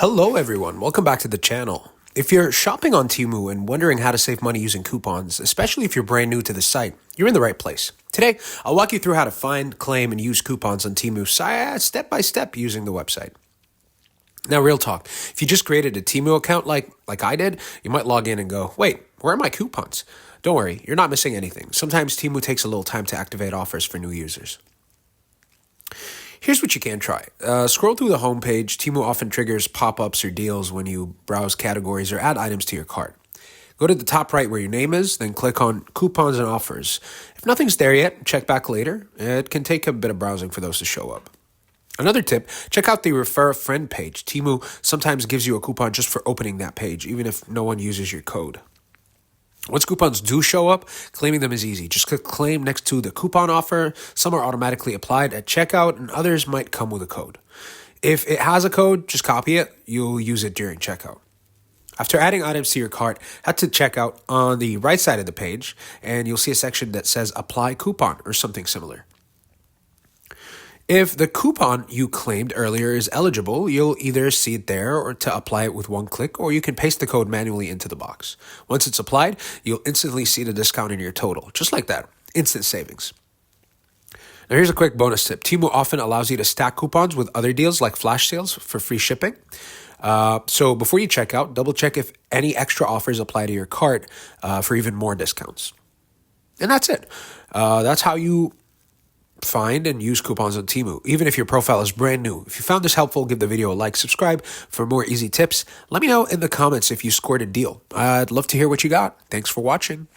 Hello everyone, welcome back to the channel. If you're shopping on Temu and wondering how to save money using coupons, especially if you're brand new to the site, you're in the right place. Today, I'll walk you through how to find, claim, and use coupons on Temu step by step using the website. Now, real talk, if you just created a Temu account like I did, you might log in and go, wait, where are my coupons? Don't worry, you're not missing anything. Sometimes Temu takes a little time to activate offers for new users. Here's what you can try. Scroll through the homepage. Temu often triggers pop-ups or deals when you browse categories or add items to your cart. Go to the top right where your name is, then click on Coupons and Offers. If nothing's there yet, check back later. It can take a bit of browsing for those to show up. Another tip, check out the Refer a Friend page. Temu sometimes gives you a coupon just for opening that page, even if no one uses your code. Once coupons do show up, claiming them is easy. Just click Claim next to the coupon offer. Some are automatically applied at checkout, and others might come with a code. If it has a code, just copy it. You'll use it during checkout. After adding items to your cart, head to checkout on the right side of the page, and you'll see a section that says Apply Coupon or something similar. If the coupon you claimed earlier is eligible, you'll either see it there or to apply it with one click, or you can paste the code manually into the box. Once it's applied, you'll instantly see the discount in your total. Just like that. Instant savings. Now here's a quick bonus tip. Temu often allows you to stack coupons with other deals like flash sales for free shipping. So before you check out, double check if any extra offers apply to your cart for even more discounts. And that's it. That's how you find and use coupons on Temu, even if your profile is brand new. If you found this helpful, give the video a like, subscribe for more easy tips. Let me know in the comments if you scored a deal. I'd love to hear what you got. Thanks for watching.